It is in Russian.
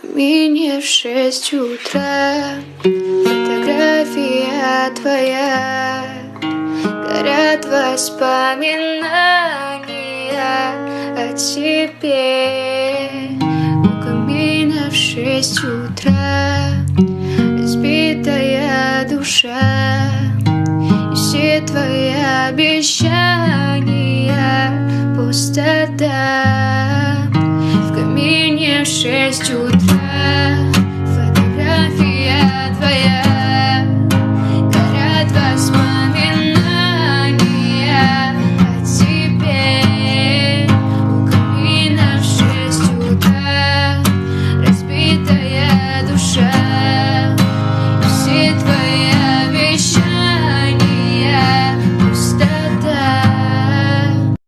камине в 6 утра. Фотография твоя, горят воспоминания о тебе. У камина в 6 утра избитая душа, и все твои обещания пустота. В камине в 6 утра фотография твоя,